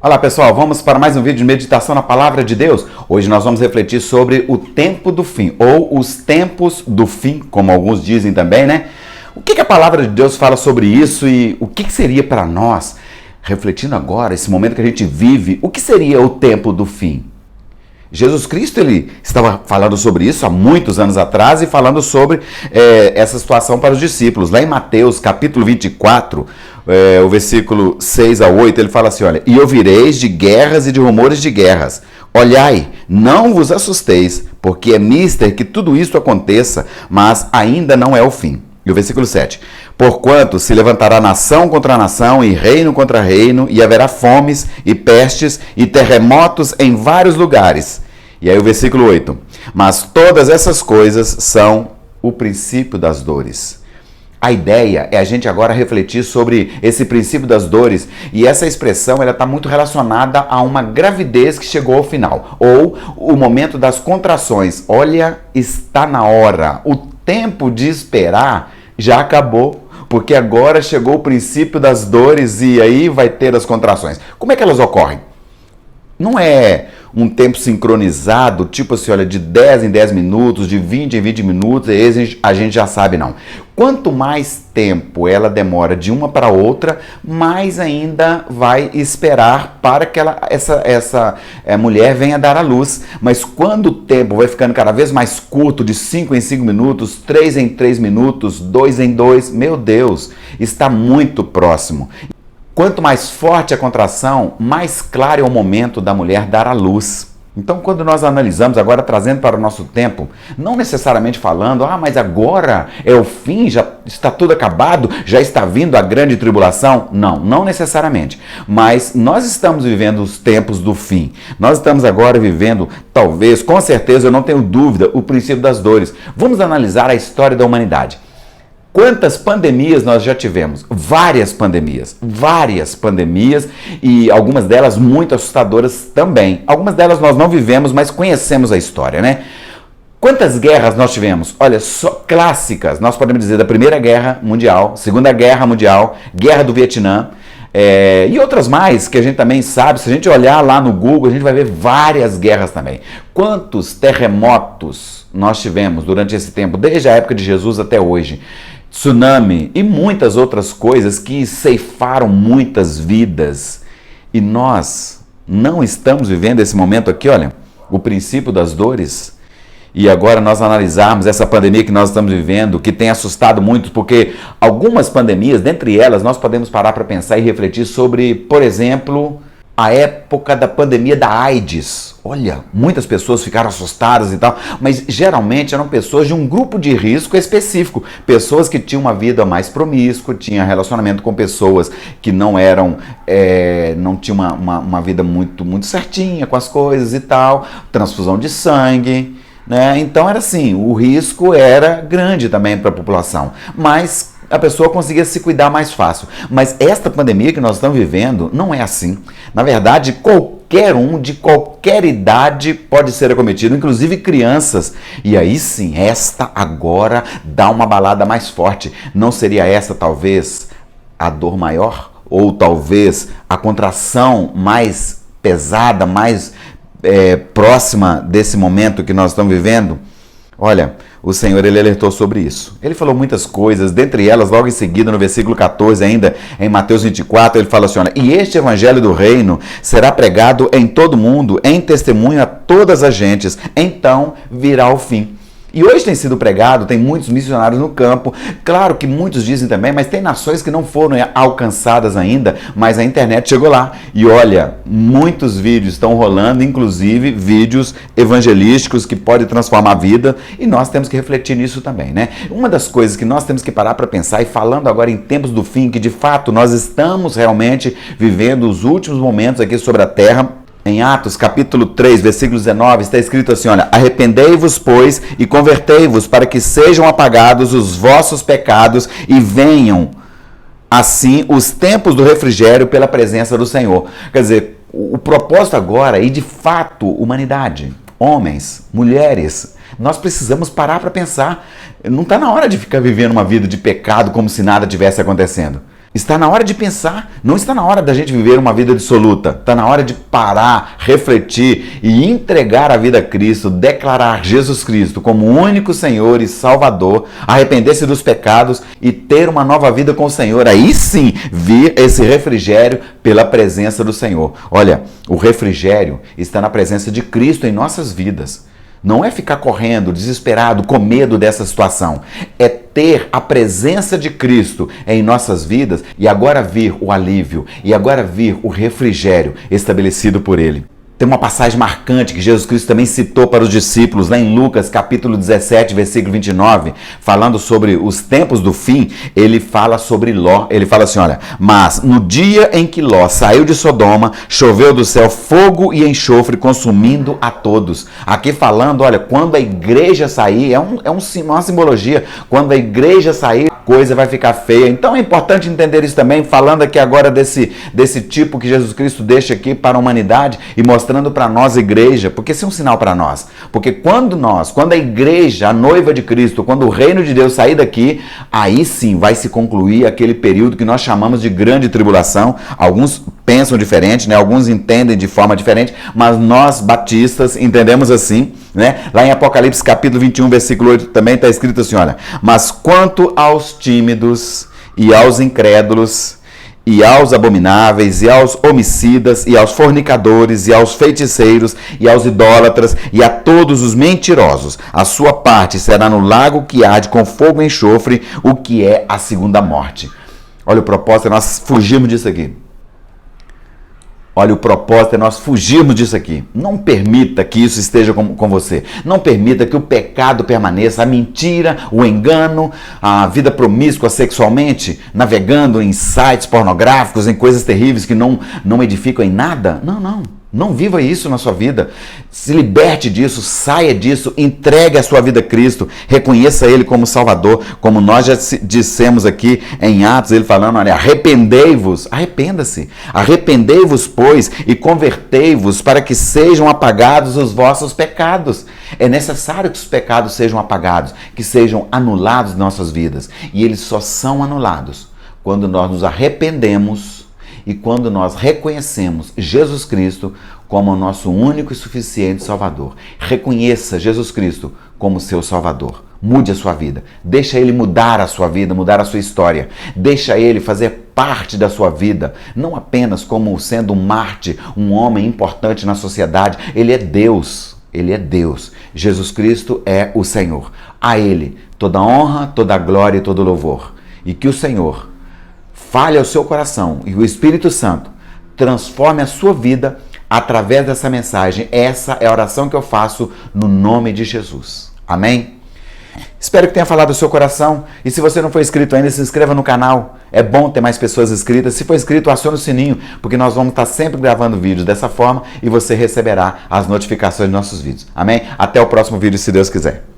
Olá pessoal, vamos para mais um vídeo de meditação na Palavra de Deus. Hoje nós vamos refletir sobre o tempo do fim, ou os tempos do fim, como alguns dizem também, né? O que a Palavra de Deus fala sobre isso e o que seria para nós, refletindo agora, esse momento que a gente vive, o que seria o tempo do fim? Jesus Cristo, ele estava falando sobre isso há muitos anos atrás e falando sobre essa situação para os discípulos. Lá em Mateus, capítulo 24, o versículo 6 a 8, ele fala assim, olha, e ouvireis de guerras e de rumores de guerras. Olhai, não vos assusteis, porque é mister que tudo isso aconteça, mas ainda não é o fim. E o versículo 7, porquanto se levantará nação contra nação e reino contra reino, e haverá fomes e pestes e terremotos em vários lugares. E aí o versículo 8, mas todas essas coisas são o princípio das dores. A ideia é a gente agora refletir sobre esse princípio das dores, e essa expressão ela está muito relacionada a uma gravidez que chegou ao final, ou o momento das contrações. Olha, está na hora, o tempo de esperar já acabou, porque agora chegou o princípio das dores e aí vai ter as contrações. Como é que elas ocorrem? Não é um tempo sincronizado, tipo assim, olha, de 10 em 10 minutos, de 20 em 20 minutos, a gente já sabe não. Quanto mais tempo ela demora de uma para outra, mais ainda vai esperar para que essa mulher venha dar à luz. Mas quando o tempo vai ficando cada vez mais curto, de 5 em 5 minutos, 3 em 3 minutos, 2 em 2, meu Deus, está muito próximo. Quanto mais forte a contração, mais claro é o momento da mulher dar à luz. Então, quando nós analisamos, agora trazendo para o nosso tempo, não necessariamente falando, mas agora é o fim, já está tudo acabado, já está vindo a grande tribulação. Não necessariamente. Mas nós estamos vivendo os tempos do fim. Nós estamos agora vivendo, talvez, com certeza, eu não tenho dúvida, o princípio das dores. Vamos analisar a história da humanidade. Quantas pandemias nós já tivemos? Várias pandemias e algumas delas muito assustadoras também. Algumas delas nós não vivemos, mas conhecemos a história, né? Quantas guerras nós tivemos? Olha, só clássicas, nós podemos dizer da Primeira Guerra Mundial, Segunda Guerra Mundial, Guerra do Vietnã, e outras mais que a gente também sabe. Se a gente olhar lá no Google, a gente vai ver várias guerras também. Quantos terremotos nós tivemos durante esse tempo, desde a época de Jesus até hoje? Tsunami e muitas outras coisas que ceifaram muitas vidas. E nós não estamos vivendo esse momento aqui, olha, o princípio das dores. E agora nós analisarmos essa pandemia que nós estamos vivendo, que tem assustado muito, porque algumas pandemias, dentre elas, nós podemos parar para pensar e refletir sobre, por exemplo, a época da pandemia da AIDS. Olha, muitas pessoas ficaram assustadas e tal, mas geralmente eram pessoas de um grupo de risco específico, pessoas que tinham uma vida mais promíscua, tinham relacionamento com pessoas que não eram, não tinham uma vida muito certinha com as coisas e tal, transfusão de sangue, né? Então era assim, o risco era grande também para a população, mas a pessoa conseguia se cuidar mais fácil. Mas esta pandemia que nós estamos vivendo não é assim. Na verdade, qualquer um de qualquer idade pode ser acometido, inclusive crianças. E aí sim, esta agora dá uma balada mais forte. Não seria essa talvez a dor maior? Ou talvez a contração mais pesada, mais próxima desse momento que nós estamos vivendo? Olha, o Senhor, ele alertou sobre isso. Ele falou muitas coisas, dentre elas, logo em seguida, no versículo 14, ainda em Mateus 24, ele fala assim, olha, e este evangelho do reino será pregado em todo o mundo, em testemunho a todas as gentes, então virá o fim. E hoje tem sido pregado, tem muitos missionários no campo, claro que muitos dizem também, mas tem nações que não foram alcançadas ainda, mas a internet chegou lá. E olha, muitos vídeos estão rolando, inclusive vídeos evangelísticos que podem transformar a vida, e nós temos que refletir nisso também, né? Uma das coisas que nós temos que parar para pensar, e falando agora em tempos do fim, que de fato nós estamos realmente vivendo os últimos momentos aqui sobre a terra. Em Atos, capítulo 3, versículo 19, está escrito assim, olha, arrependei-vos, pois, e convertei-vos, para que sejam apagados os vossos pecados e venham, assim, os tempos do refrigério pela presença do Senhor. Quer dizer, o propósito agora, e de fato, humanidade, homens, mulheres, nós precisamos parar para pensar. Não está na hora de ficar vivendo uma vida de pecado como se nada tivesse acontecendo. Está na hora de pensar, não está na hora da gente viver uma vida dissoluta. Está na hora de parar, refletir e entregar a vida a Cristo, declarar Jesus Cristo como o único Senhor e Salvador, arrepender-se dos pecados e ter uma nova vida com o Senhor. Aí sim, vir esse refrigério pela presença do Senhor. Olha, o refrigério está na presença de Cristo em nossas vidas. Não é ficar correndo, desesperado, com medo dessa situação. É ter a presença de Cristo em nossas vidas e agora vir o alívio, e agora vir o refrigério estabelecido por Ele. Tem uma passagem marcante que Jesus Cristo também citou para os discípulos, lá em Lucas, capítulo 17, versículo 29, falando sobre os tempos do fim. Ele fala sobre Ló, ele fala assim, olha, mas no dia em que Ló saiu de Sodoma, choveu do céu fogo e enxofre, consumindo a todos. Aqui falando, olha, quando a igreja sair, uma simbologia, quando a igreja sair, a coisa vai ficar feia. Então é importante entender isso também, falando aqui agora desse tipo que Jesus Cristo deixa aqui para a humanidade e mostrando para nós, igreja, porque isso é um sinal para nós. Porque quando a igreja, a noiva de Cristo, quando o reino de Deus sair daqui, aí sim vai se concluir aquele período que nós chamamos de grande tribulação. Alguns pensam diferente, né? Alguns entendem de forma diferente, mas nós batistas entendemos assim, né? Lá em Apocalipse capítulo 21, versículo 8 também está escrito assim, olha, mas quanto aos tímidos e aos incrédulos, e aos abomináveis, e aos homicidas, e aos fornicadores, e aos feiticeiros, e aos idólatras, e a todos os mentirosos, a sua parte será no lago que arde com fogo e enxofre, o que é a segunda morte. Olha, o propósito é nós fugirmos disso aqui. Olha, o propósito é nós fugirmos disso aqui. Não permita que isso esteja com você. Não permita que o pecado permaneça, a mentira, o engano, a vida promíscua sexualmente, navegando em sites pornográficos, em coisas terríveis que não edificam em nada. Não viva isso na sua vida. Se liberte disso, saia disso, entregue a sua vida a Cristo, reconheça Ele como Salvador, como nós já dissemos aqui em Atos, ele falando, olha, arrependei-vos, arrependa-se, arrependei-vos, pois, e convertei-vos para que sejam apagados os vossos pecados. É necessário que os pecados sejam apagados, que sejam anulados em nossas vidas. E eles só são anulados quando nós nos arrependemos e quando nós reconhecemos Jesus Cristo como o nosso único e suficiente Salvador. Reconheça Jesus Cristo como seu Salvador. Mude a sua vida. Deixa Ele mudar a sua vida, mudar a sua história. Deixa Ele fazer parte da sua vida, não apenas como sendo um mártir, um homem importante na sociedade. Ele é Deus. Ele é Deus. Jesus Cristo é o Senhor. A Ele toda honra, toda glória e todo louvor. E que o Senhor fale ao seu coração e o Espírito Santo transforme a sua vida através dessa mensagem. Essa é a oração que eu faço no nome de Jesus. Amém? Espero que tenha falado ao seu coração. E se você não for inscrito ainda, se inscreva no canal. É bom ter mais pessoas inscritas. Se for inscrito, acione o sininho, porque nós vamos estar sempre gravando vídeos dessa forma e você receberá as notificações dos nossos vídeos. Amém? Até o próximo vídeo, se Deus quiser.